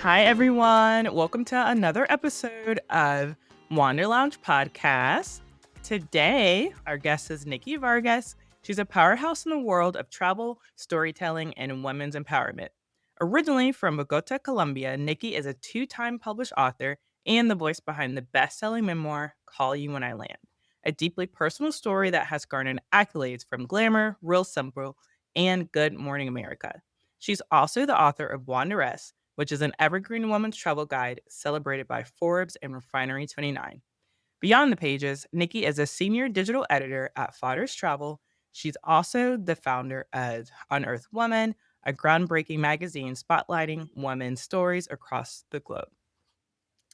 Hi, everyone. Welcome to another episode of Wander Lounge Podcast. Today, our guest is Nikki Vargas. She's a powerhouse in the world of travel, storytelling, and women's empowerment. Originally from Bogotá, Colombia, Nikki is a two-time published author and the voice behind the best-selling memoir, Call You When I Land, a deeply personal story that has garnered accolades from Glamour, Real Simple, and Good Morning America. She's also the author of Wanderess, which is an evergreen woman's travel guide celebrated by Forbes and Refinery29. Beyond the pages, Nikki is a senior digital editor at Fodor's Travel. She's also the founder of Unearth Women, a groundbreaking magazine spotlighting women's stories across the globe.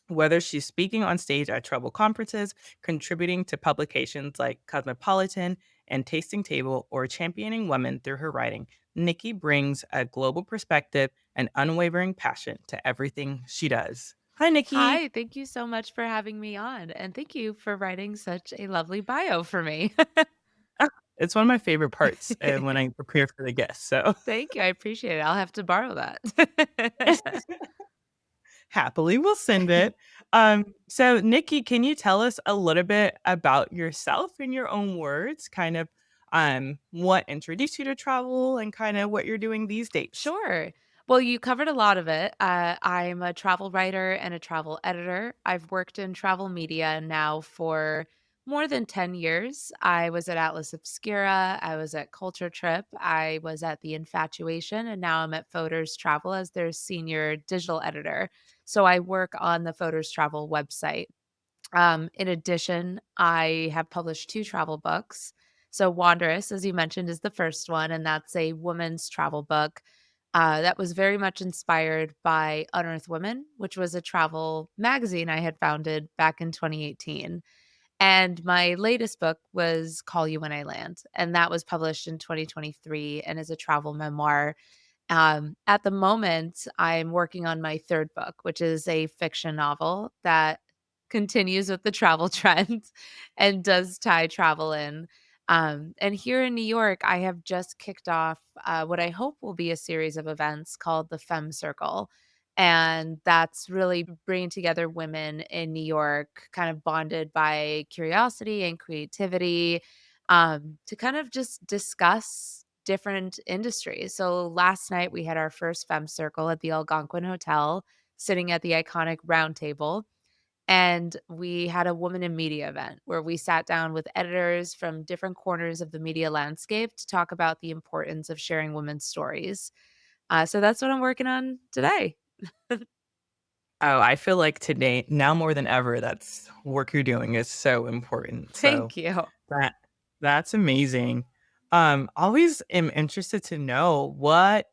Whether she's speaking on stage at travel conferences, contributing to publications like Cosmopolitan and Tasting Table, or championing women through her writing, Nikki brings a global perspective and unwavering passion to everything she does. Hi, Nikki. Hi, thank you so much for having me on, and thank you for writing such a lovely bio for me. Ah, it's one of my favorite parts when I prepare for the guests. So Thank you, I appreciate it. I'll have to borrow that. happily we'll send it. So Nikki, can you tell us a little bit about yourself in your own words, kind of what introduced you to travel and kind of what you're doing these days? Sure. Well, you covered a lot of it. I'm a travel writer and a travel editor. I've worked in travel media now for more than 10 years. I was at Atlas Obscura, I was at Culture Trip, I was at The Infatuation, and now I'm at Fodor's Travel as their senior digital editor. So I work on the Fodor's Travel website. In addition, I have published 2 travel books. So Wanderess, as you mentioned, is the first one, and that's a woman's travel book, that was very much inspired by Unearth Women, which was a travel magazine I had founded back in 2018. And my latest book was Call You When I Land, and that was published in 2023 and is a travel memoir. At the moment, I'm working on my 3rd book, which is a fiction novel that continues with the travel trend and does tie travel in. And here in New York, I have just kicked off what I hope will be a series of events called the Femme Circle. And that's really bringing together women in New York, kind of bonded by curiosity and creativity, to kind of just discuss different industries. So last night we had our first Femme Circle at the Algonquin Hotel, sitting at the iconic round table. And we had a woman in media event where we sat down with editors from different corners of the media landscape to talk about the importance of sharing women's stories. So that's what I'm working on today. Oh, I feel like today, now more than ever, that's work you're doing is so important. So Thank you. that that's amazing. Always am interested to know what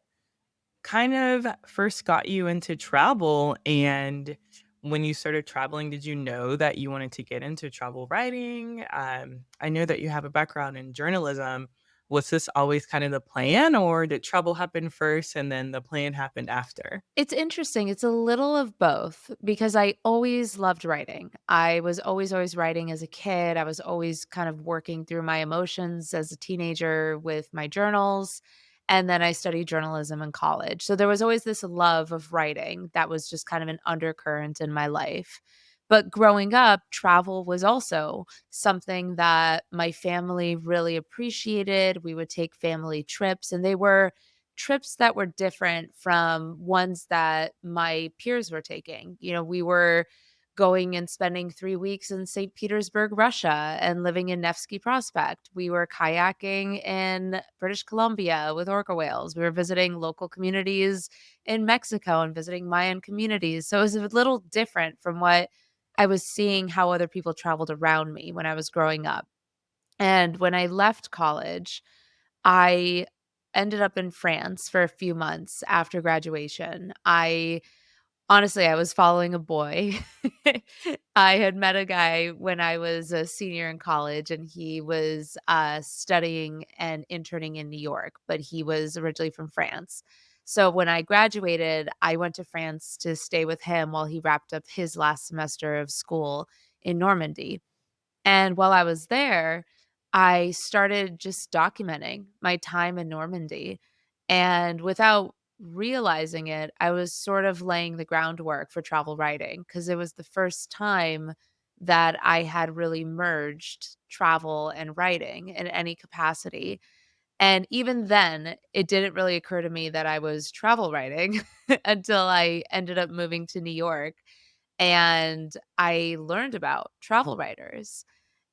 kind of first got you into travel, and when you started traveling, did you know that you wanted to get into travel writing? I know that you have a background in journalism. Was this always kind of the plan, or did travel happen first and then the plan happened after? It's interesting. It's a little of both because I always loved writing. I was always writing as a kid. I was always kind of working through my emotions as a teenager with my journals. And then I studied journalism in college. So there was always this love of writing that was just kind of an undercurrent in my life. But growing up, travel was also something that my family really appreciated. We would take family trips, and they were trips that were different from ones that my peers were taking. You know, we were going and spending 3 weeks in St. Petersburg, Russia, and living in Nevsky Prospect. We were kayaking in British Columbia with orca whales. We were visiting local communities in Mexico and visiting Mayan communities. So it was a little different from what I was seeing how other people traveled around me when I was growing up. And when I left college, I ended up in France for a few months after graduation. I was following a boy. I had met a guy when I was a senior in college, and he was, studying and interning in New York, but he was originally from France. So when I graduated, I went to France to stay with him while he wrapped up his last semester of school in Normandy. And while I was there, I started just documenting my time in Normandy. And without realizing it, I was sort of laying the groundwork for travel writing because it was the first time that I had really merged travel and writing in any capacity. And even then, it didn't really occur to me that I was travel writing until I ended up moving to New York and I learned about travel writers.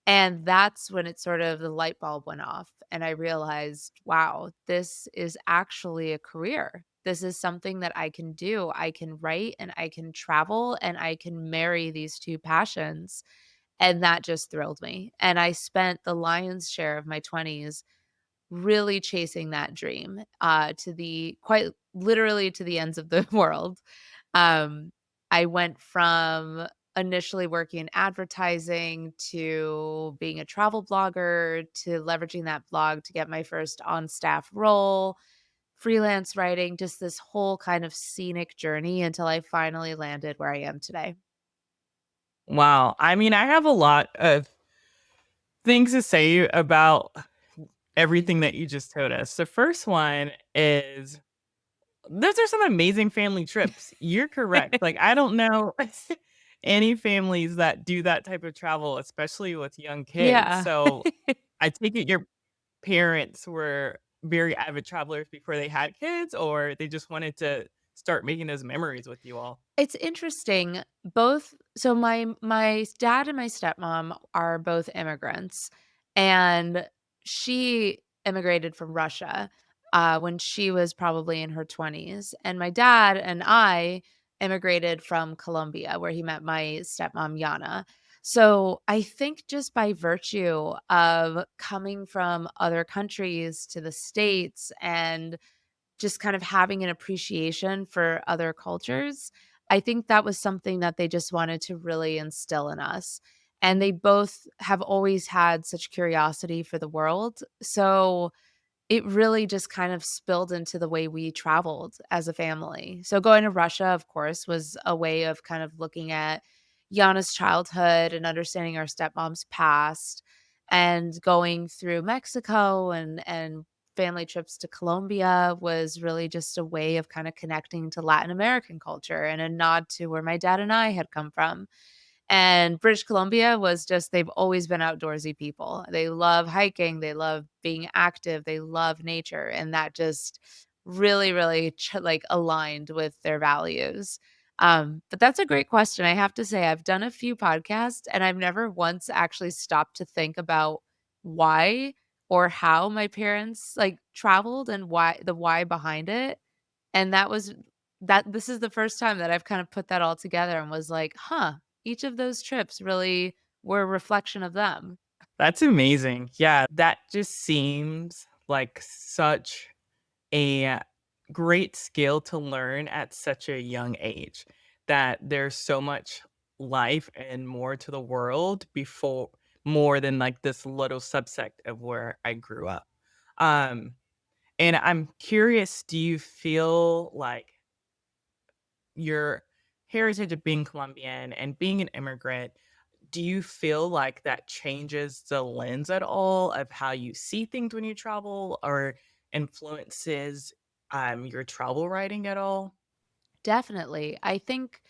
And that's when it sort of the light bulb went off and I realized, wow, this is actually a career. This is something that I can do. I can write and I can travel and I can marry these two passions. And that just thrilled me. And I spent the lion's share of my 20s really chasing that dream, to the quite literally to the ends of the world. Um, I went from initially working in advertising to being a travel blogger to leveraging that blog to get my first on-staff role, freelance writing, just this whole kind of scenic journey until I finally landed where I am today. Wow. I mean, I have a lot of things to say about everything that you just told us. The first one is those are some amazing family trips. You're correct. Like, I don't know any families that do that type of travel, especially with young kids. Yeah. So I take it your parents were very avid travelers before they had kids, or they just wanted to start making those memories with you all. It's interesting, both so my dad and my stepmom are both immigrants, and she immigrated from Russia, when she was probably in her 20s, and my dad and I immigrated from Colombia, where he met my stepmom, Yana. So, I think just by virtue of coming from other countries to the States and just kind of having an appreciation for other cultures, I think that was something that they just wanted to really instill in us. And they both have always had such curiosity for the world. So it really just kind of spilled into the way we traveled as a family. So going to Russia, of course, was a way of kind of looking at Yana's childhood and understanding our stepmom's past, and going through Mexico and family trips to Colombia was really just a way of kind of connecting to Latin American culture and a nod to where my dad and I had come from. And British Columbia was just they've always been outdoorsy people. They love hiking, they love being active, they love nature, and that just really, really like aligned with their values. But that's a great question. I have to say, I've done a few podcasts and I've never once actually stopped to think about why or how my parents like traveled and why behind it. And that this is the first time that I've kind of put that all together and was like, "Huh, each of those trips really were a reflection of them." That's amazing. Yeah, that just seems like such a great skill to learn at such a young age, that there's so much life and more to the world before more than like this little subsect of where I grew up. Um, and I'm curious, do you feel like your heritage of being Colombian and being an immigrant, do you feel like that changes the lens at all of how you see things when you travel or influences your travel writing at all? Definitely. I think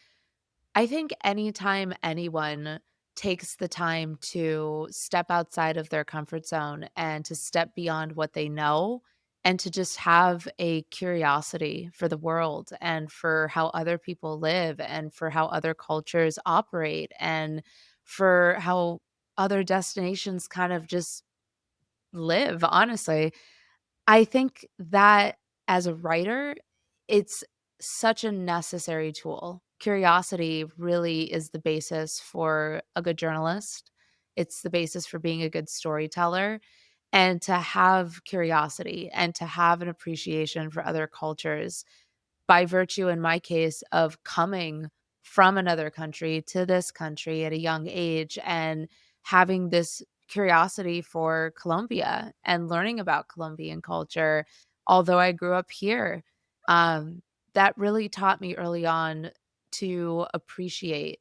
anytime anyone takes the time to step outside of their comfort zone and to step beyond what they know and to just have a curiosity for the world and for how other people live and for how other cultures operate and for how other destinations kind of just live, honestly. I think that as a writer, it's such a necessary tool. Curiosity really is the basis for a good journalist. It's the basis for being a good storyteller. And to have curiosity and to have an appreciation for other cultures by virtue, in my case, of coming from another country to this country at a young age and having this curiosity for Colombia and learning about Colombian culture, although I grew up here, um, that really taught me early on to appreciate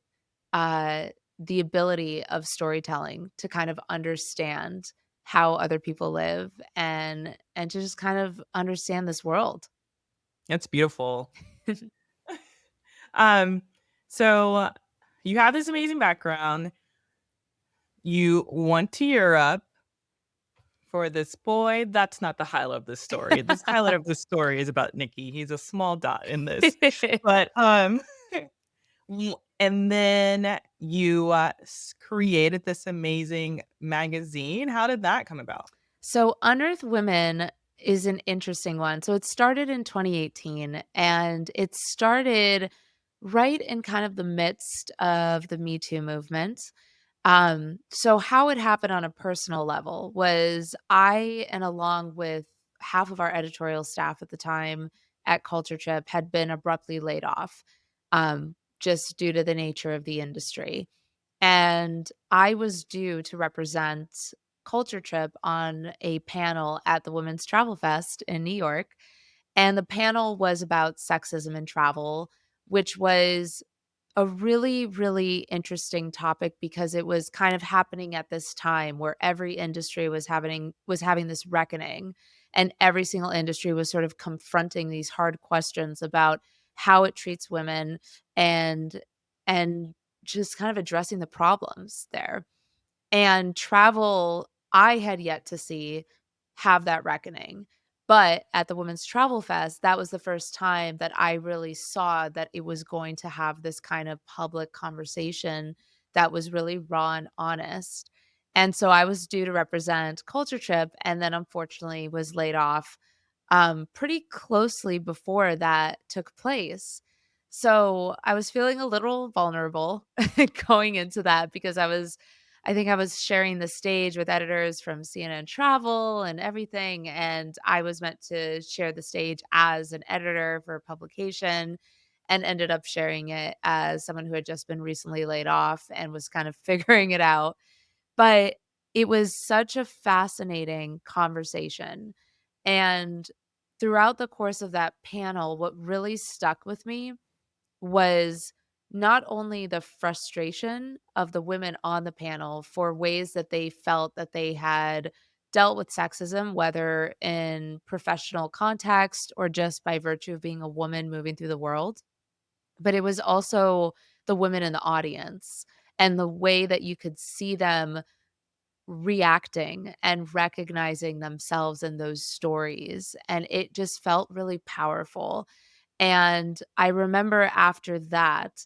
uh, the ability of storytelling to kind of understand how other people live and to just kind of understand this world. It's beautiful. Um, so you have this amazing background. You went to Europe for this boy. That's not the highlight of the story. This highlight of the story is about Nikki. He's a small dot in this. But and then you created this amazing magazine. How did that come about? So, Unearth Women is an interesting one. So, it started in 2018 and it started right in kind of the midst of the Me Too movement. So how it happened on a personal level was I, and along with half of our editorial staff at the time at Culture Trip, had been abruptly laid off, just due to the nature of the industry. And I was due to represent Culture Trip on a panel at the Women's Travel Fest in New York. And the panel was about sexism in travel, which was a really, really interesting topic because it was kind of happening at this time where every industry was having this reckoning, and every single industry was sort of confronting these hard questions about how it treats women and and just kind of addressing the problems there. And travel, I had yet to see have that reckoning. But at the Women's Travel Fest, that was the first time that I really saw that it was going to have this kind of public conversation that was really raw and honest. And so I was due to represent Culture Trip and then unfortunately was laid off pretty closely before that took place. So I was feeling a little vulnerable going into that because I think I was sharing the stage with editors from CNN Travel and everything. And I was meant to share the stage as an editor for a publication and ended up sharing it as someone who had just been recently laid off and was kind of figuring it out. But it was such a fascinating conversation. And throughout the course of that panel, what really stuck with me was not only the frustration of the women on the panel for ways that they felt that they had dealt with sexism, whether in professional context or just by virtue of being a woman moving through the world, but it was also the women in the audience and the way that you could see them reacting and recognizing themselves in those stories. And it just felt really powerful. And I remember after that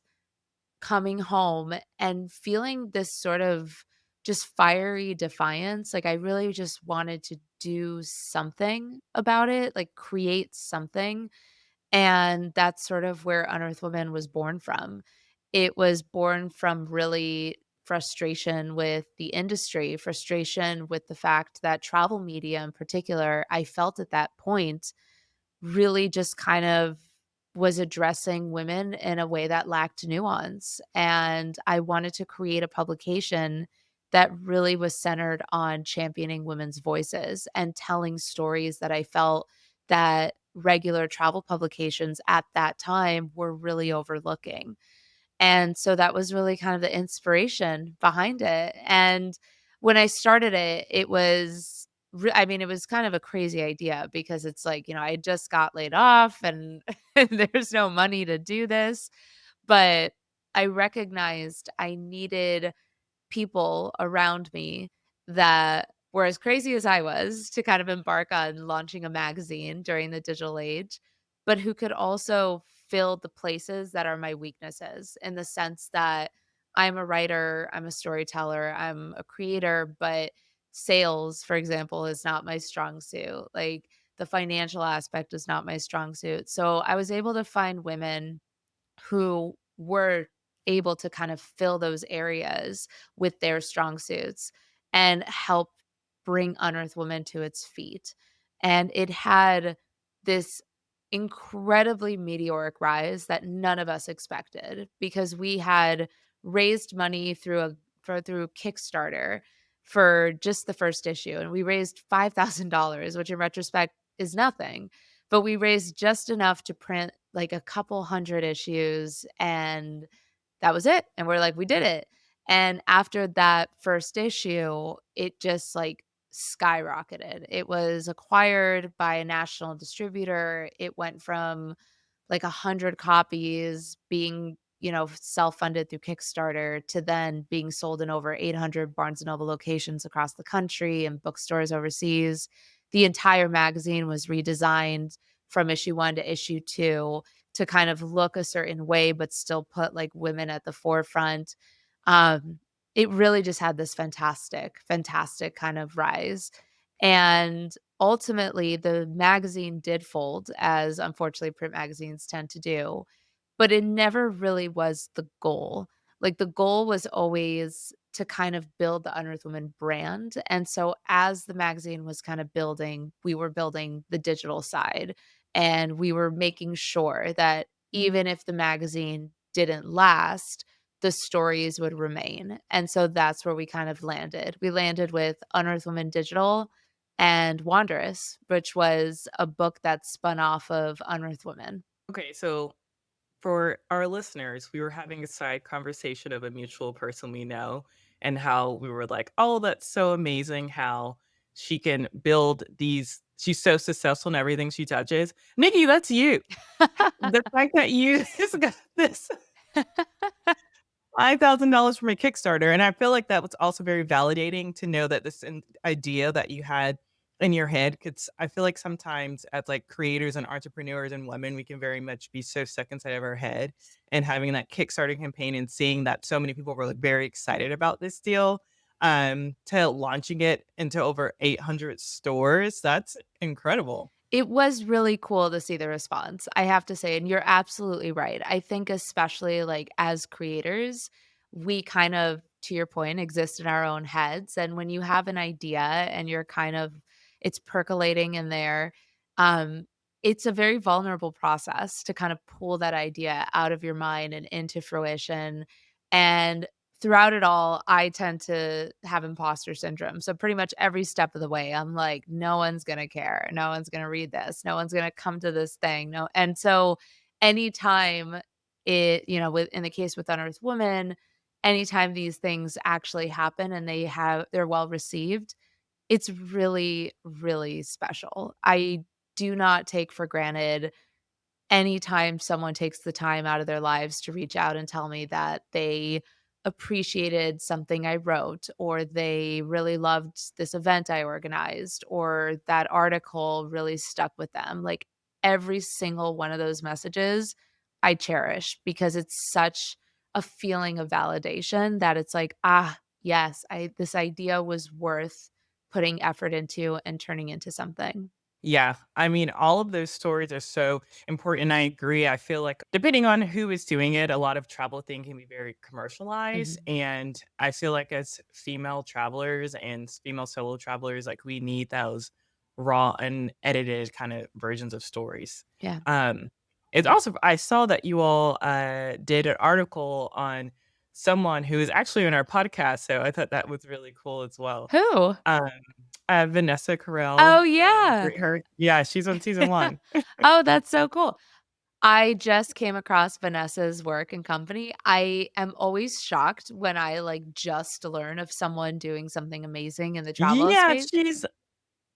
coming home and feeling this sort of just fiery defiance. Like I really just wanted to do something about it, like create something. And that's sort of where Unearth Women was born from. It was born from really frustration with the industry, frustration with the fact that travel media in particular, I felt at that point really just kind of was addressing women in a way that lacked nuance. And I wanted to create a publication that really was centered on championing women's voices and telling stories that I felt that regular travel publications at that time were really overlooking. And so that was really kind of the inspiration behind it. And when I started it, it was I mean, it was kind of a crazy idea because it's like, I just got laid off and there's no money to do this, but I recognized I needed people around me that were as crazy as I was to kind of embark on launching a magazine during the digital age, but who could also fill the places that are my weaknesses in the sense that I'm a writer, I'm a storyteller, I'm a creator, but sales, for example, is not my strong suit. Like the financial aspect is not my strong suit. So I was able to find women who were able to kind of fill those areas with their strong suits and help bring Unearthed Woman to its feet. And it had this incredibly meteoric rise that none of us expected because we had raised money through Kickstarter for just the first issue, and we raised $5,000, which in retrospect is nothing, but we raised just enough to print like a couple hundred issues, and that was it. And we're like, we did it. And after that first issue, it just like skyrocketed. It was acquired by a national distributor. It went from like 100 copies being, self-funded through Kickstarter to then being sold in over 800 Barnes& and Noble locations across the country and bookstores overseas. The entire magazine was redesigned from issue 1 to issue 2 to kind of look a certain way, but still put, like, women at the forefront. Um, it really just had this fantastic, fantastic kind of rise, and ultimately, the magazine did fold, as unfortunately print magazines tend to do, but it never really was the goal. Like, the goal was always to kind of build the Unearth Women brand, and so as the magazine was kind of building, we were building the digital side, and we were making sure that even if the magazine didn't last, the stories would remain, and so that's where we kind of landed. We landed with Unearth Women Digital and Wanderess, which was a book that spun off of Unearth Women. Okay, so for our listeners, we were having a side conversation of a mutual person we know and how we were like, "Oh, that's so amazing how she can build these she's so successful in everything she touches." Nikki, that's you. The fact that you just got this $5,000 from a Kickstarter, and I feel like that was also very validating to know that this idea that you had in your head, 'cause I feel like sometimes as, like, creators and entrepreneurs and women, we can very much be so stuck inside of our head, and having that Kickstarter campaign and seeing that so many people were, like, very excited about this deal, to launching it into over 800 stores, that's incredible. It was really cool to see the response, I have to say, and you're absolutely right. I think especially, like, as creators, we kind of, to your point, exist in our own heads, and when you have an idea and you're kind of it's percolating in there, um, it's a very vulnerable process to kind of pull that idea out of your mind and into fruition, and throughout it all, I tend to have imposter syndrome. So pretty much every step of the way, I'm like, no one's gonna care. No one's gonna read this. No one's gonna come to this thing. No. And so anytime with in the case with Unearthed Women, anytime these things actually happen and they're well received, it's really, really special. I do not take for granted anytime someone takes the time out of their lives to reach out and tell me that they appreciated something I wrote, or they really loved this event I organized, or that article really stuck with them. Like every single one of those messages I cherish because it's such a feeling of validation that it's like, ah, yes, I this idea was worth putting effort into and turning into something. Yeah, I mean, all of those stories are so important, and I agree. I feel like depending on who is doing it, a lot of travel thing can be very commercialized, Mhm. and I feel like as female travelers and female solo travelers, like, we need those raw and edited kind of versions of stories. Yeah. Um, it's also I saw that you all, did an article on someone who is actually on our podcast, so I thought that was really cool as well. Who? Um, Vanessa Carell, Oh, yeah. greet her yeah, she's on season 1. Oh, that's so cool. I just came across Vanessa's work and company. I am always shocked when I, like, just learn of someone doing something amazing in the travel Yeah, space. she's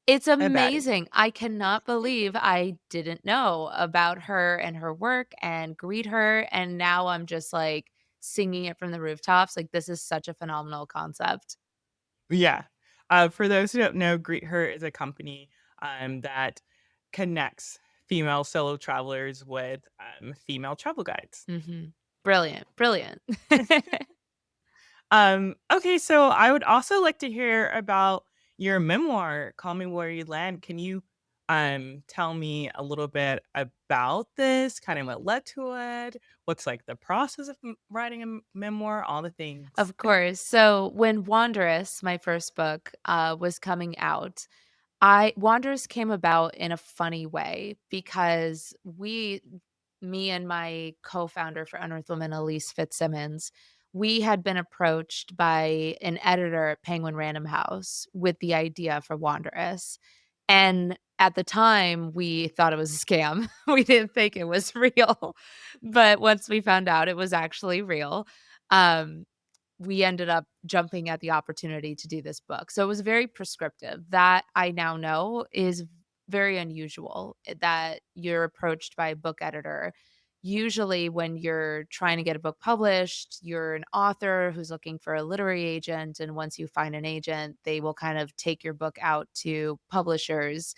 It's a baddie. amazing. I cannot believe I didn't know about her and her work and greet her, and now I'm just, like, singing it from the rooftops, like, this is such a phenomenal concept. Yeah. For those who don't know, Greet Her is a company, that connects female solo travelers with, female travel guides. Mhm. Brilliant, brilliant. Okay, so I would also like to hear about your memoir, Call Me Where You Land. Can you tell me a little bit about this, kind of what led to it? What's like the process of writing a memoir, all the things. Of course. So when Wanderess, my first book, was coming out, I Wanderers came about in a funny way because me and my co-founder for Unearth Women, Elise Fitzsimmons, we had been approached by an editor at Penguin Random House with the idea for Wanderess. And at the time, we thought it was a scam. We didn't think it was real. But once we found out it was actually real, um, we ended up jumping at the opportunity to do this book. So it was very prescriptive. That I now know is very unusual, that you're approached by a book editor. Usually, when you're trying to get a book published, you're an author who's looking for a literary agent. And once you find an agent, they will kind of take your book out to publishers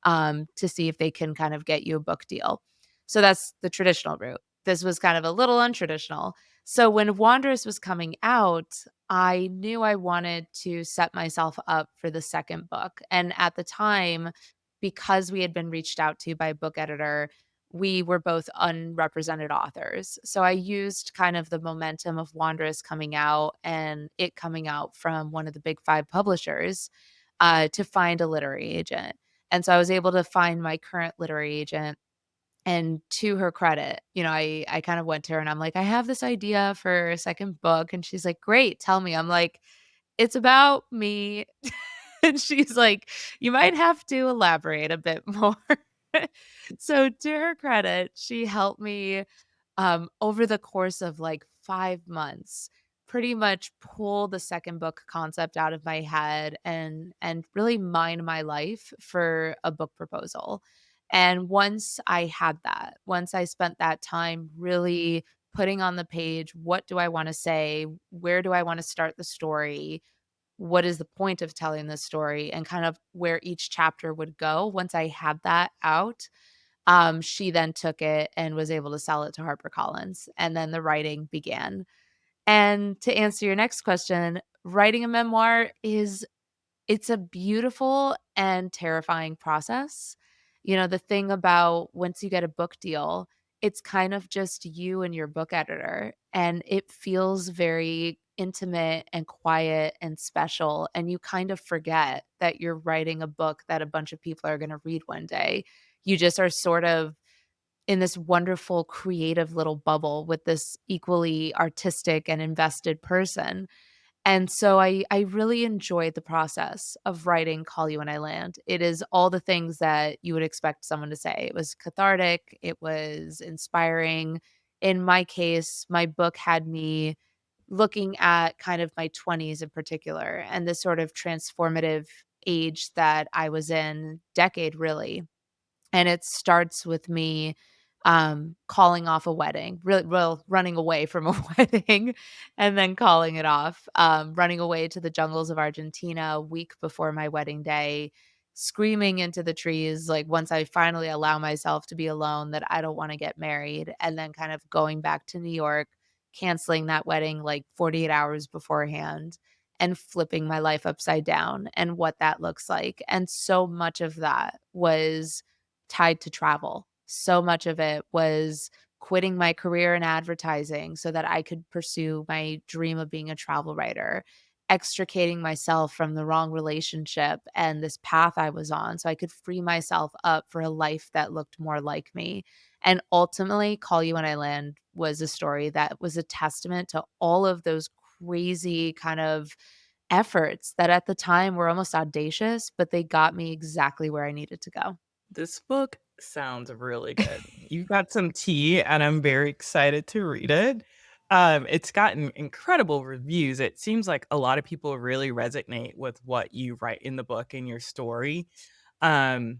to see if they can kind of get you a book deal. So that's the traditional route. This was kind of a little untraditional. So when Wanderess was coming out, I knew I wanted to set myself up for the second book. And at the time, because we had been reached out to by a book editor, we were both unrepresented authors. So I used kind of the momentum of Wanderess coming out and it coming out from one of the big five publishers to find a literary agent. And so I was able to find my current literary agent, and to her credit, I kind of went to her and I'm like, "I have this idea for a second book." And she's like, "Great, tell me." I'm like, "It's about me." And she's like, "You might have to elaborate a bit more." So to her credit, she helped me over the course of like 5 months, pretty much pull the second book concept out of my head and really mine my life for a book proposal. And once I spent that time really putting on the page, what do I want to say? Where do I want to start the story? What is the point of telling this story? And kind of where each chapter would go. Once I had that out, she then took it and was able to sell it to HarperCollins, and then the writing began. And to answer your next question, writing a memoir is it's a beautiful and terrifying process. The thing about once you get a book deal, it's kind of just you and your book editor, and it feels very intimate and quiet and special, and you kind of forget that you're writing a book that a bunch of people are gonna read one day. You just are sort of in this wonderful creative little bubble with this equally artistic and invested person. And so I really enjoyed the process of writing Call You When I Land. It is all the things that you would expect someone to say. It was cathartic, it was inspiring. In my case, my book had me looking at kind of my 20s in particular and the sort of transformative age that I was in, decade really. And it starts with me, calling off a wedding, really well, running away from a wedding and then calling it off, running away to the jungles of Argentina a week before my wedding day, screaming into the trees, like, once I finally allow myself to be alone, that I don't wanna get married, and then kind of going back to New York, canceling that wedding, like, 48 hours beforehand, and flipping my life upside down and what that looks like. And so much of that was tied to travel. So much of it was quitting my career in advertising so that I could pursue my dream of being a travel writer, extricating myself from the wrong relationship and this path I was on so I could free myself up for a life that looked more like me. And ultimately, Call You When I Land was a story that was a testament to all of those crazy kind of efforts that at the time were almost audacious, but they got me exactly where I needed to go. This book sounds really good. You got some tea, and I'm very excited to read it. It's gotten incredible reviews. It seems like a lot of people really resonate with what you write in the book and your story. Um,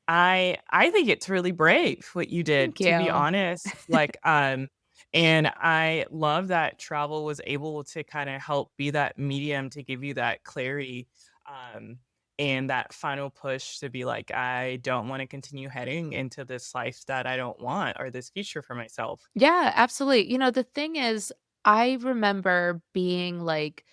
I think it's really brave what you did, Thank to be you. honest, and I love that travel was able to kinda help be that medium to give you that clarity, um, and that final push to be like, "I don't wanna continue heading into this life that I don't want or this future for myself." Yeah, absolutely. The thing is, I remember being like,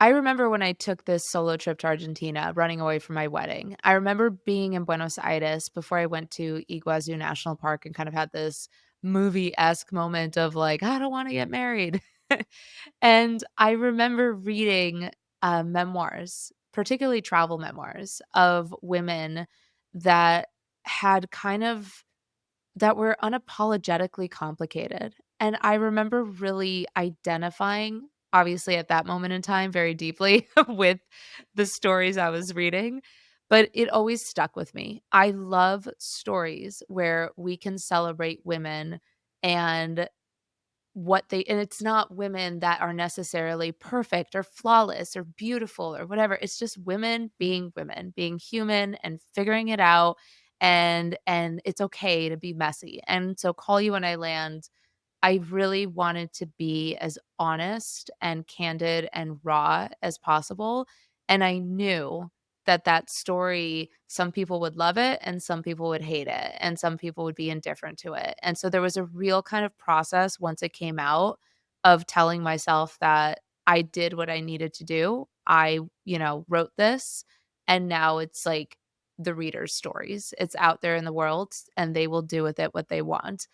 I remember when I took this solo trip to Argentina, running away from my wedding. I remember being in Buenos Aires before I went to Iguazu National Park and kind of had this movie-esque moment of like, I don't want to get married. And I remember reading memoirs, particularly travel memoirs of women that had kind of that were unapologetically complicated. And I remember really identifying, obviously at that moment in time, very deeply with the stories I was reading, but it always stuck with me. I love stories where we can celebrate women and what they and it's not women that are necessarily perfect or flawless or beautiful or whatever. It's just women, being human and figuring it out, and it's okay to be messy. And so Call You When I Land, I really wanted to be as honest and candid and raw as possible, and I knew that that story, some people would love it and some people would hate it, and some people would be indifferent to it, and so there was a real kind of process once it came out of telling myself that I did what I needed to do. I, wrote this, and now it's like the reader's stories. It's out there in the world, and they will do with it what they want.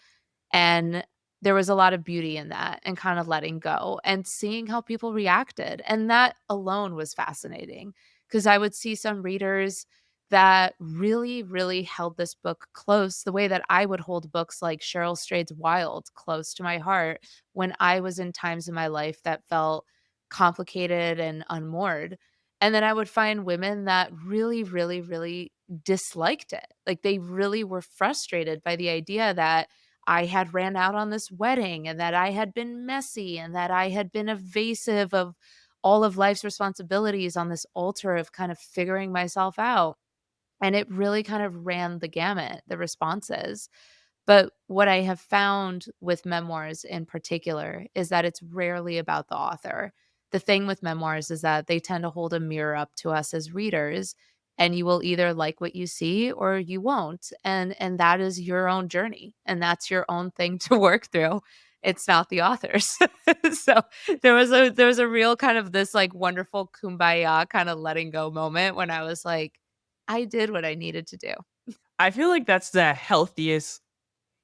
And there was a lot of beauty in that and kind of letting go and seeing how people reacted. And that alone was fascinating because I would see some readers that really, really held this book close the way that I would hold books like Cheryl Strayed's Wild close to my heart when I was in times in my life that felt complicated and unmoored. And then I would find women that really, really, really disliked it. Like they really were frustrated by the idea that I had ran out on this wedding and that I had been messy and that I had been evasive of all of life's responsibilities on this altar of kind of figuring myself out. And it really kind of ran the gamut, the responses. But what I have found with memoirs in particular is that it's rarely about the author. The thing with memoirs is that they tend to hold a mirror up to us as readers, and you will either like what you see or you won't. And that is your own journey, and that's your own thing to work through. It's not the author's. So there was a real kind of this like wonderful kumbaya kind of letting go moment when I was like, I did what I needed to do. I feel like that's the healthiest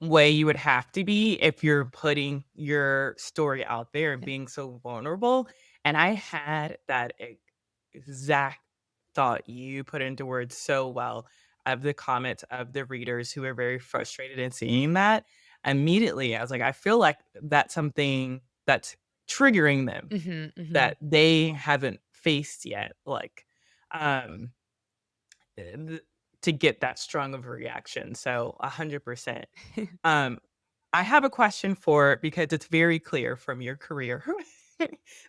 way you would have to be if you're putting your story out there and Yeah. being so vulnerable. And I had that exact thought you put into words so well of the comments of the readers who are very frustrated in seeing that. Immediately, I was like, I feel like that's something that's triggering them Mhm, mhm. that they haven't faced yet. Like, th to get that strong of a reaction, so 100%. Um, I have a question for because it's very clear from your career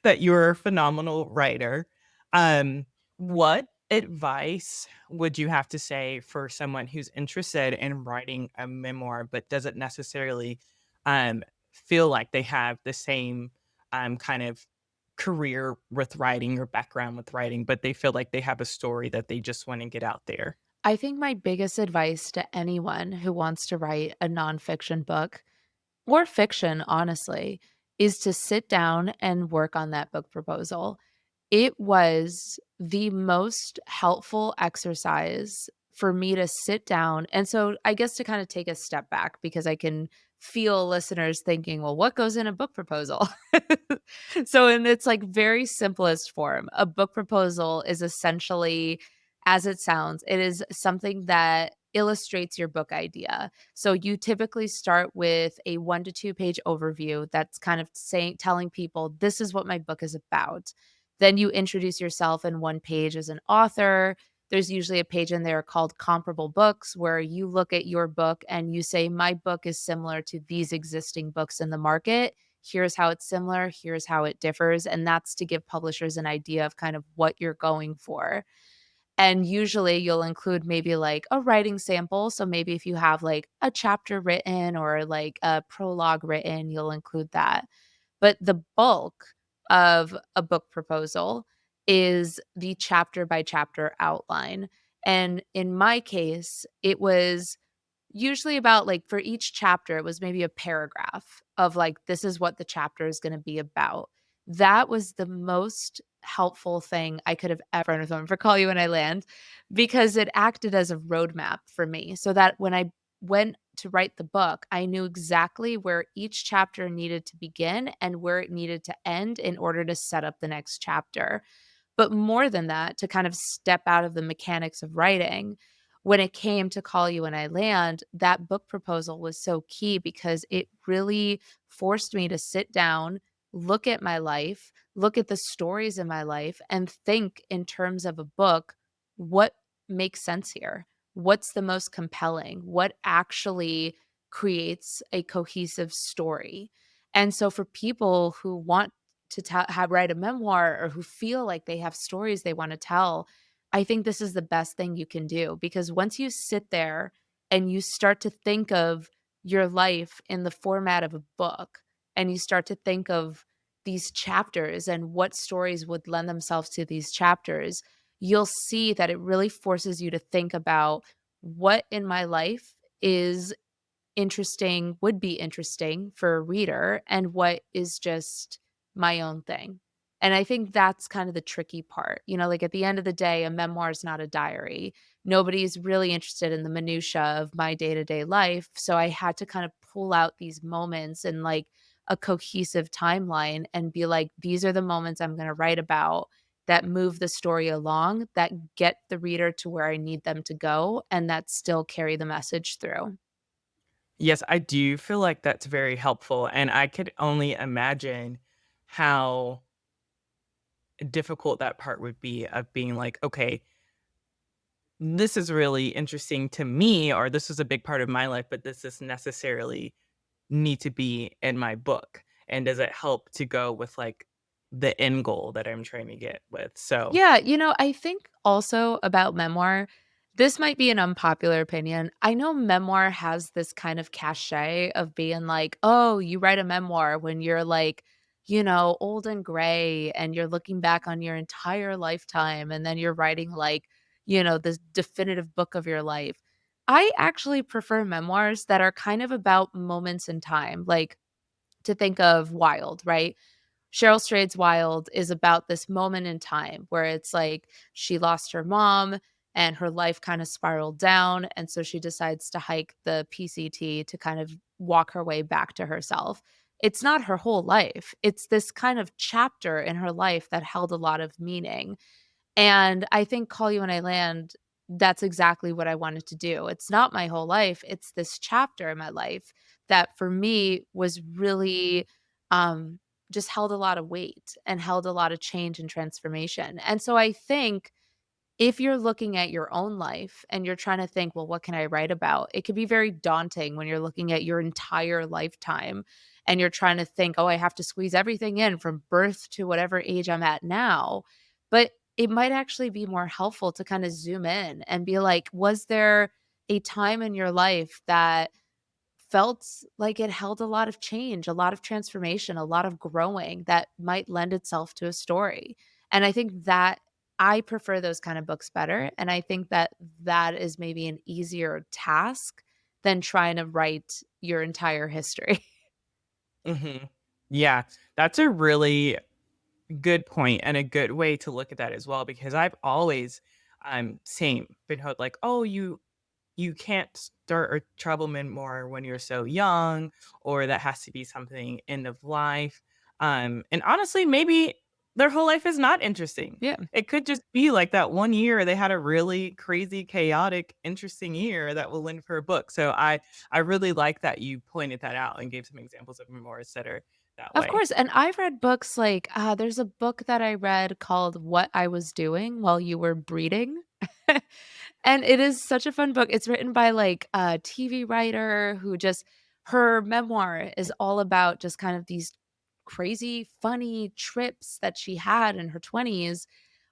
that you're a phenomenal writer. What advice would you have to say for someone who's interested in writing a memoir but doesn't necessarily, um, feel like they have the same, kind of career with writing or background with writing, but they feel like they have a story that they just wanna get out there? I think my biggest advice to anyone who wants to write a nonfiction book or fiction, honestly, is to sit down and work on that book proposal. It was the most helpful exercise for me to sit down. And so I guess to kind of take a step back because I can feel listeners thinking, well, what goes in a book proposal? So in its like very simplest form, a book proposal is essentially as it sounds, it is something that illustrates your book idea. So you typically start with a 1 to 2 page overview that's kind of saying telling people this is what my book is about. Then you introduce yourself in one page as an author. There's usually a page in there called comparable books where you look at your book and you say my book is similar to these existing books in the market. Here's how it's similar, here's how it differs, and that's to give publishers an idea of kind of what you're going for. And usually you'll include maybe like a writing sample. So maybe if you have like a chapter written or like a prologue written, you'll include that. But the bulk of a book proposal is the chapter by chapter outline. And in my case, it was usually about like for each chapter, it was maybe a paragraph of like, this is what the chapter is going to be about. That was the most helpful thing I could have ever done for Call You When I Land because it acted as a roadmap for me so that when I went to write the book, I knew exactly where each chapter needed to begin and where it needed to end in order to set up the next chapter. But more than that, to kind of step out of the mechanics of writing, when it came to Call You When I Land, that book proposal was so key because it really forced me to sit down, look at my life, look at the stories in my life, and think in terms of a book, what makes sense here? What's the most compelling? What actually creates a cohesive story? And so for people who want to write a memoir or who feel like they have stories they want to tell, I think this is the best thing you can do because once you sit there and you start to think of your life in the format of a book and you start to think of these chapters and what stories would lend themselves to these chapters, you'll see that it really forces you to think about what in my life is would be interesting for a reader and what is just my own thing. And I think that's kind of the tricky part. You know, like at the end of the day, a memoir is not a diary. Nobody's really interested in the minutia of my day-to-day life. So I had to kind of pull out these moments and like a cohesive timeline and be like, these are the moments I'm going to write about that move the story along, that get the reader to where I need them to go, and that still carry the message through. Yes, I do feel like that's very helpful, and I could only imagine how difficult that part would be of being like, "Okay, this is really interesting to me," or "This is a big part of my life, but this doesn't necessarily need to be in my book." And does it help to go with, like, the end goal that I'm trying to get with? So Yeah, I think also about memoir, this might be an unpopular opinion. I know memoir has this kind of cachet of being like, oh, you write a memoir when you're like, old and gray and you're looking back on your entire lifetime and then you're writing like, this definitive book of your life. I actually prefer memoirs that are kind of about moments in time, like to think of Wild, right? Cheryl Strayed's Wild is about this moment in time where it's like she lost her mom and her life kind of spiraled down. And so she decides to hike the PCT to kind of walk her way back to herself. It's not her whole life, it's this kind of chapter in her life that held a lot of meaning. And I think Call You When I Land, that's exactly what I wanted to do. It's not my whole life, it's this chapter in my life that for me was really um just held a lot of weight and held a lot of change and transformation. And so I think if you're looking at your own life and you're trying to think, well, what can I write about? It can be very daunting when you're looking at your entire lifetime and you're trying to think, oh, I have to squeeze everything in from birth to whatever age I'm at now. But it might actually be more helpful to kind of zoom in and be like, was there a time in your life that felt like it held a lot of change, a lot of transformation, a lot of growing that might lend itself to a story? And I think that I prefer those kind of books better, and I think that that is maybe an easier task than trying to write your entire history. mhm. Yeah, that's a really good point and a good way to look at that as well because I've always, same, been told like, "Oh, you can't start a travel memoir when you're so young, or that has to be something end of life." And honestly, maybe their whole life is not interesting. Yeah. It could just be like that one year they had a really crazy, chaotic, interesting year that will lend for a book. So I really like that you pointed that out and gave some examples of memoirs that are that Of way. course, and I've read books like, there's a book that I read called What I Was Doing While You Were Breeding. And it is such a fun book. It's written by, like, a TV writer who just her memoir is all about just kind of these crazy, funny trips that she had in her 20s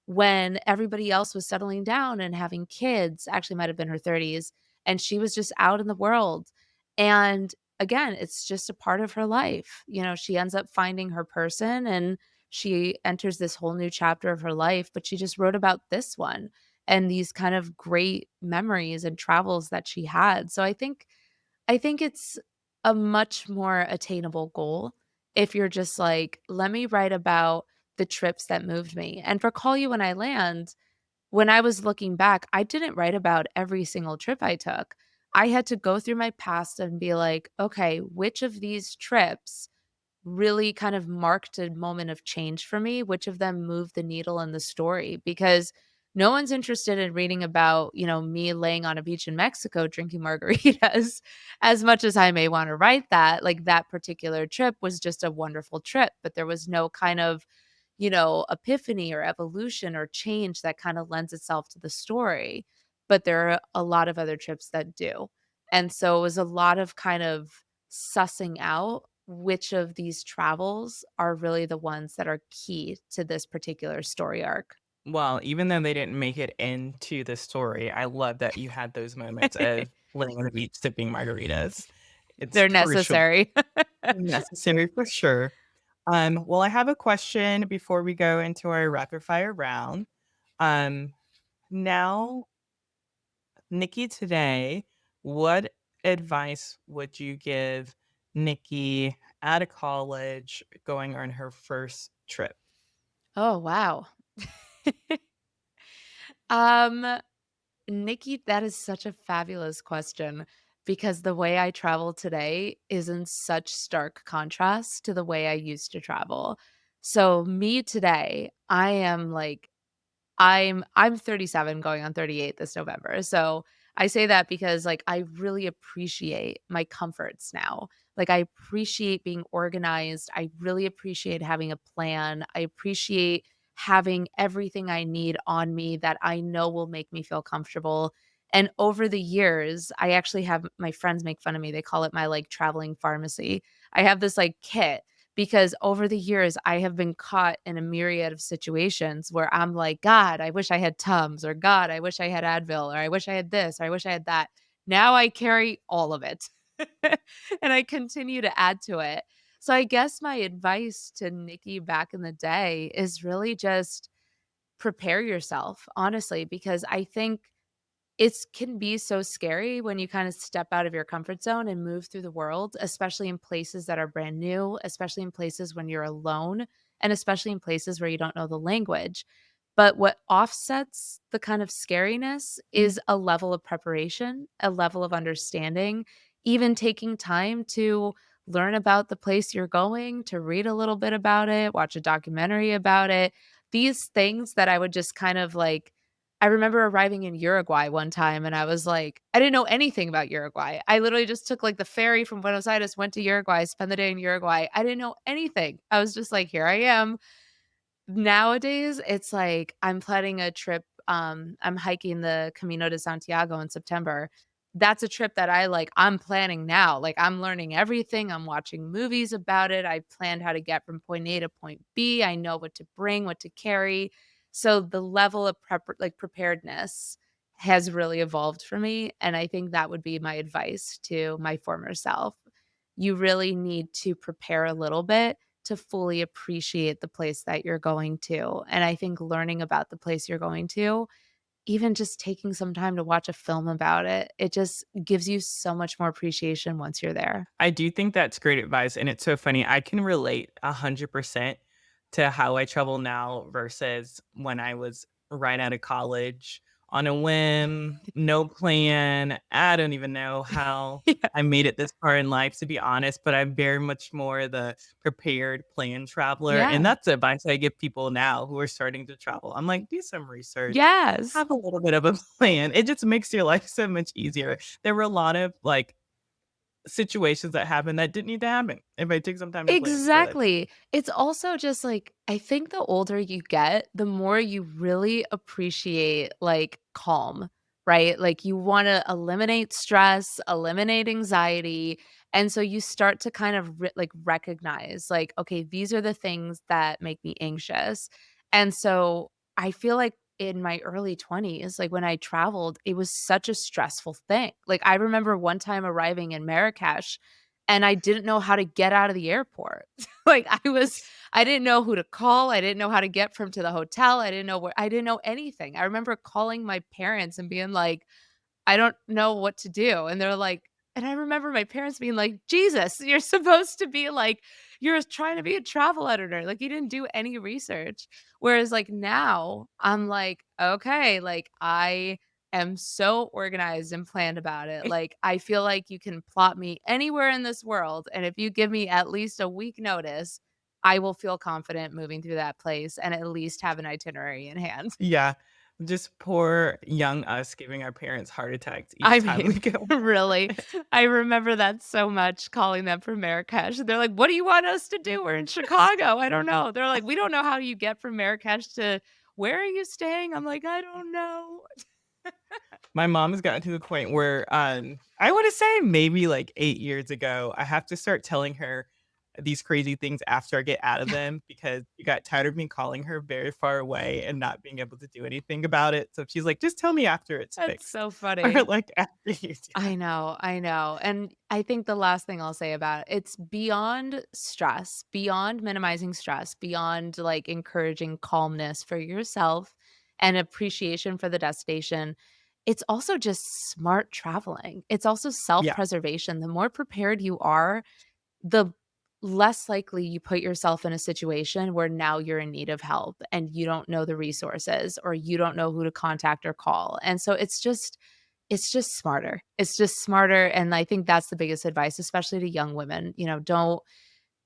when everybody else was settling down and having kids. Actually, might have been her 30s, and she was just out in the world. And again, it's just a part of her life. She ends up finding her person and she enters this whole new chapter of her life, but she just wrote about this one and these kind of great memories and travels that she had. So I think it's a much more attainable goal if you're just like, let me write about the trips that moved me. And for Call You When I Land, when I was looking back, I didn't write about every single trip I took. I had to go through my past and be like, okay, which of these trips really kind of marked a moment of change for me? Which of them moved the needle in the story? Because no one's interested in reading about, me laying on a beach in Mexico drinking margaritas as much as I may want to write that. Like that particular trip was just a wonderful trip, but there was no kind of, epiphany or evolution or change that kind of lends itself to the story. But there are a lot of other trips that do. And so it was a lot of kind of sussing out which of these travels are really the ones that are key to this particular story arc. Well, even though they didn't make it into the story, I love that you had those moments of laying on the beach sipping margaritas. It's They're crucial, necessary. necessary for sure. Well, I have a question before we go into our rapid fire round. Um, Now, Nikki, today, what advice would you give Nikki out of college going on her first trip? Oh, wow. Um, Nikki, that is such a fabulous question because the way I travel today is in such stark contrast to the way I used to travel. So me today, I am like I'm 37 going on 38 this November. So I say that because like I really appreciate my comforts now. Like I appreciate being organized. I really appreciate having a plan. I appreciate having everything I need on me that I know will make me feel comfortable. And over the years, I actually have my friends make fun of me. They call it my like traveling pharmacy. I have this like kit because over the years I have been caught in a myriad of situations where I'm like, God, I wish I had Tums, or God, I wish I had Advil, or I wish I had this, or I wish I had that. Now I carry all of it and I continue to add to it. So I guess my advice to Nikki back in the day is really just prepare yourself, honestly, because I think it's can be so scary when you kinda step out of your comfort zone and move through the world, especially in places that are brand new, especially in places when you're alone, and especially in places where you don't know the language. But what offsets the kind of scariness is a level of preparation, a level of understanding, even taking time to learn about the place you're going, to read a little bit about it, watch a documentary about it. These things that I would just kind of like I remember arriving in Uruguay one time and I was like, I didn't know anything about Uruguay. I literally just took like the ferry from Buenos Aires, went to Uruguay, spent the day in Uruguay. I didn't know anything. I was just like, here I am. Nowadays, it's like I'm planning a trip, I'm hiking the Camino de Santiago in September. That's a trip that I'm planning now, like, I'm learning everything, I'm watching movies about it, I planned how to get from point A to point B, I know what to bring, what to carry. So the level of preparedness has really evolved for me, and I think that would be my advice to my former self. You really need to prepare a little bit to fully appreciate the place that you're going to. And I think learning about the place you're going to, even just taking some time to watch a film about it, it just gives you so much more appreciation once you're there. I do think that's great advice, and it's so funny. I can relate 100% to how I travel now versus when I was right out of college on a whim, no plan. I don't even know how Yeah. I made it this far in life, to be honest, but I'm very much more the prepared, planned traveler, and Yeah. that's the advice I give people now who are starting to travel. I'm like, "Do some research, Yes. have a little bit of a plan." It just makes your life so much easier. There were a lot of, like, situations that happened that didn't need to happen if I took some time to plan, so that's Exactly. It's also just like I think the older you get, the more you really appreciate like calm, right? Like you want to eliminate stress, eliminate anxiety, and so you start to kind of like recognize like okay, these are the things that make me anxious. And so I feel like in my early 20s, like when I traveled, it was such a stressful thing. Like I remember one time arriving in Marrakesh and I didn't know how to get out of the airport. Like, I didn't know who to call, I didn't know how to get from to the hotel, I didn't know anything. I remember calling my parents and being like, I don't know what to do. And they're like and I remember my parents being like, "Jesus, you're supposed to be like you're trying to be a travel editor. Like you didn't do any research." Whereas like now, I'm like, "Okay, like I am so organized and planned about it. Like I feel like you can plot me anywhere in this world and if you give me at least a week notice, I will feel confident moving through that place and at least have an itinerary in hand." yeah, just poor young us giving our parents heart attacks each I time we mean, go. really, I remember that so much calling them from Marrakesh. They're like, "What do you want us to do? We're in Chicago." I don't know. They're like, "We don't know how you get from Marrakesh to where are you staying?" I'm like, "I don't know." My mom has gotten to the point where, I wanna say maybe, like, 8 years ago, I have to start telling her these crazy things after I get out of them because she got tired of me calling her very far away and not being able to do anything about it. So she's like, "Just tell me after it's That's fixed." so Or funny. like after you do. I know, and I think the last thing I'll say about it, it's beyond stress, beyond minimizing stress, beyond, like, encouraging calmness for yourself and appreciation for the destination. It's also just smart traveling. It's also Yeah. self-preservation. The more prepared you are, the less likely you put yourself in a situation where now you're in need of help and you don't know the resources or you don't know who to contact or call. And so it's just smarter. It's just smarter, and I think that's the biggest advice, especially to young women.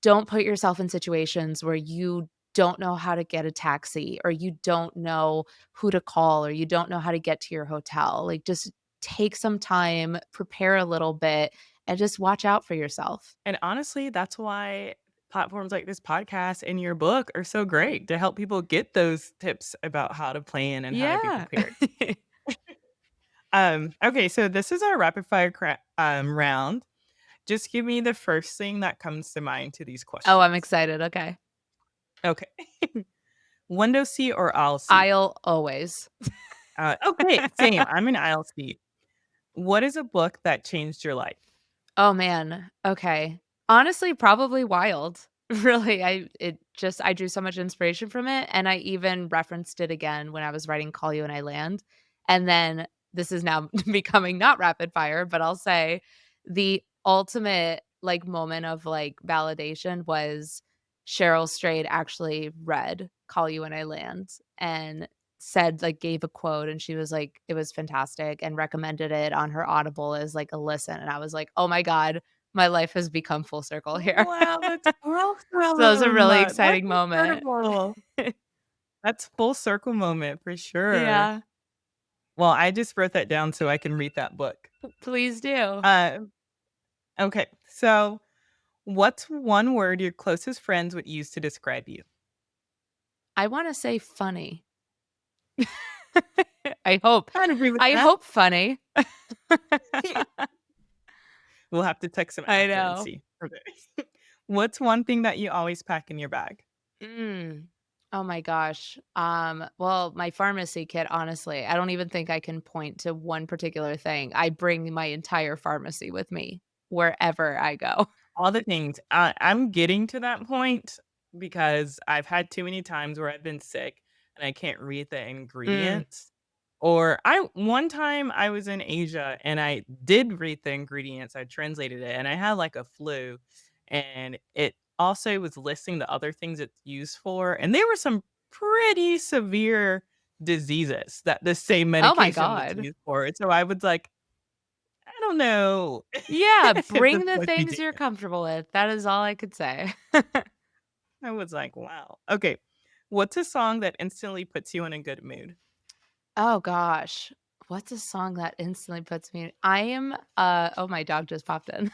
Don't put yourself in situations where you don't know how to get a taxi or you don't know who to call or you don't know how to get to your hotel. Like, just take some time, prepare a little bit, and just watch out for yourself. And honestly, that's why platforms like this podcast and your book are so great to help people get those tips about how to plan and how to be Yeah. prepared. Okay, so this is our rapid fire round. Just give me the first thing that comes to mind to these Oh, I'm questions. excited. Okay. Okay. Window seat or aisle seat? I'll always. Okay, same. I'm an aisle seat. What is a book that changed your life? Oh, man. Okay. Honestly, probably Wild. Really, I drew so much inspiration from it, and I even referenced it again when I was writing Call You and I Land. And then this is now becoming not rapid fire, but I'll say the ultimate, like, moment of, like, validation was Cheryl Strayed actually read Call You and I Land and said, like, gave a quote, and she was like, "It was fantastic," and recommended it on her Audible as, like, a listen, and I was like, "Oh my god, my life has become full circle here." Wow, that's So it was a awesome. really That's exciting moment. incredible. That's full circle moment for sure. Yeah, Well, I just wrote that down so I can read that book. please do. Uh, okay, so what's one word your closest friends would use to describe you? I wanna say funny. I hope I'd agree with I that. hope funny. We'll have to text them I after and know. see. Okay. What's one thing that you always pack in your bag? Mm. Oh my gosh. Well, my pharmacy kit, honestly, I don't even think I can point to one particular thing. I bring my entire pharmacy with me wherever I go. All the things. I'm getting to that point because I've had too many times where I've been sick and I can't read the Mm. ingredients. Or I one time I was in Asia and I did read the ingredients. I translated it and I had like a flu and it also was listing the other things it's used for and there were some pretty severe diseases that the same Oh my medication was god. used for. And so I was like, I don't know Yeah, if this bring the might be things you're dangerous. comfortable with. That is all I could say. I was like, "Wow." Okay. What's a song that instantly puts you in a good mood? Oh gosh. What's a song that instantly puts me I am oh, my dog just popped in.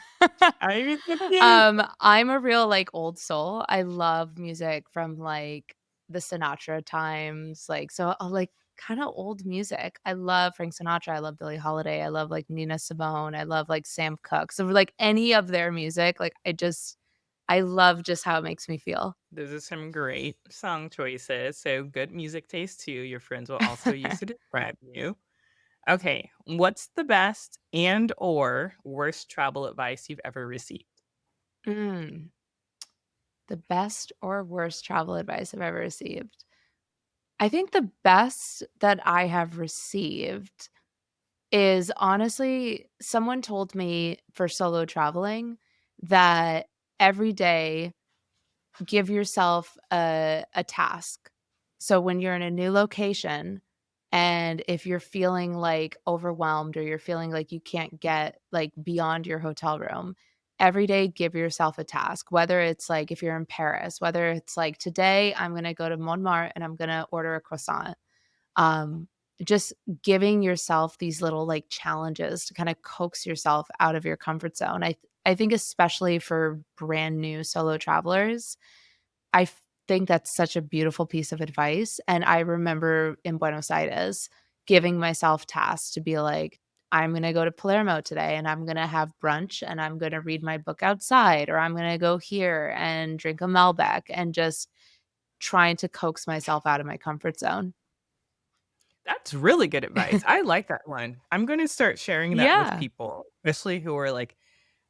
I was so cute. I'm a real, like, old soul. I love music from, like, the Sinatra times, like, so, like, kinda old music. I love Frank Sinatra, I love Billie Holiday, I love, like, Nina Simone, I love, like, Sam Cooke. So, like, any of their music, like, I love just how it makes me feel. Those are some great song choices. So good music taste too. Your friends will also use to describe you. Okay. What's the best and or worst travel advice you've ever received? Mm. The best or worst travel advice I've ever received? I think the best that I have received is honestly someone told me for solo traveling that every day give yourself a task. So when you're in a new location and if you're feeling like overwhelmed or you're feeling like you can't get like beyond your hotel room, every day give yourself a task. Whether it's like if you're in Paris, whether it's like today I'm going to go to Montmartre and I'm going to order a croissant. Um just giving yourself these little like challenges to kind of coax yourself out of your comfort zone. I think especially for brand new solo travelers, think that's such a beautiful piece of advice, and I remember in Buenos Aires giving myself tasks to be like, I'm going to go to Palermo today and I'm going to have brunch and I'm going to read my book outside, or I'm going to go here and drink a Malbec, and just trying to coax myself out of my comfort zone. That's really good advice. I like that one. I'm gonna start sharing that with Yeah, people, especially who are like,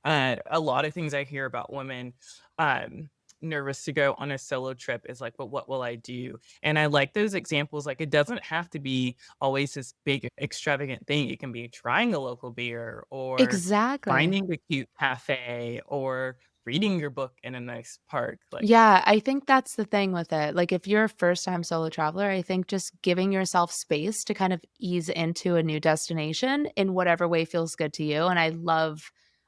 a lot of things I hear about women, um, nervous to go on a solo trip is like, "But what will I do?" And I like those examples, like, it doesn't have to be always this big extravagant thing. It can be trying a local beer or exactly. finding a cute cafe or reading your book in a nice park, like. Yeah, I think that's the thing with it. Like, if you're a first-time solo traveler, I think just giving yourself space to kind of ease into a new destination in whatever way feels good to you, and I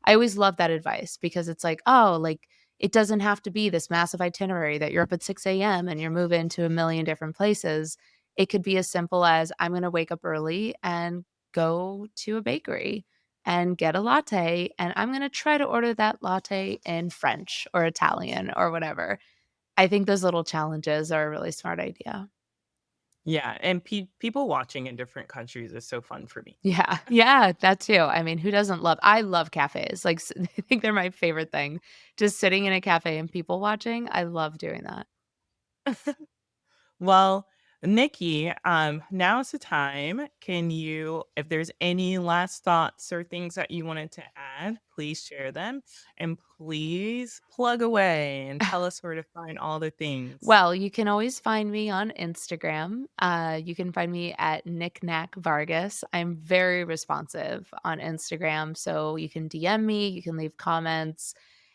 always love that advice, because it's like, "Oh, like, it doesn't have to be this massive itinerary that you're up at 6 AM and you're moving to a million different places." It could be as simple as, "I'm gonna wake up early and go to a bakery and get a latte, and I'm gonna try to order that latte in French or Italian or whatever." I think those little challenges are a really smart idea. Yeah, and people watching in different countries is so fun for me. Yeah, yeah, that too. I mean, who doesn't love I love cafes, like, I think they're my favorite thing. Just sitting in a cafe and people watching, I love doing that. Well, Nikki, now's the time. Can you, if there's any last thoughts or things that you wanted to add, please share them. And please plug away and tell us where to find all the things. Well, you can always find me on Instagram. You can find me at Knickknack Vargas. I'm very responsive on Instagram, so you can DM me, you can leave comments.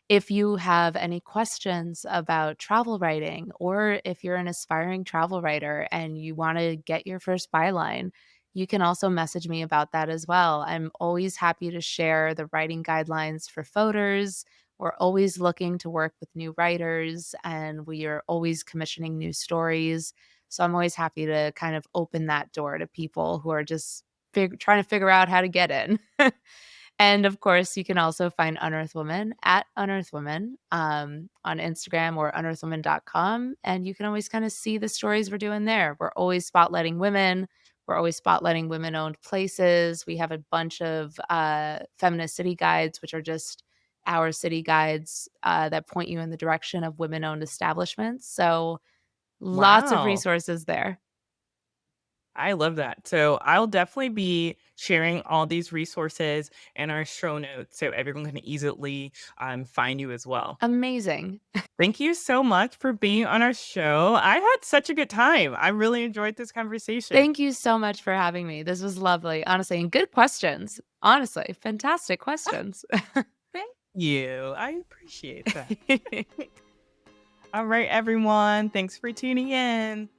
If you have any questions about travel writing, or if you're an aspiring travel writer and you want to get your first byline, you can also message me about that as well. I'm always happy to share the writing guidelines for Fodors. We're always looking to work with new writers, and we are always commissioning new stories. So I'm always happy to kind of open that door to people who are just trying to figure out how to get in. And of course, you can also find Unearth Women at Unearth Women on Instagram or unearthwomen.com. And you can always kind of see the stories we're doing there. We're always spotlighting women. We're always spotlighting women owned places. We have a bunch of feminist city guides, which are just our city guides that point you in the direction of women owned establishments. So lots of Wow. resources there. I love that. So I'll definitely be sharing all these resources in our show notes so everyone can easily find you as well. Amazing. Thank you so much for being on our show. I had such a good time. I really enjoyed this conversation. Thank you so much for having me. This was lovely, honestly, and good questions. Honestly, fantastic questions. Thank you. I appreciate that. All right, everyone. Thanks for tuning in.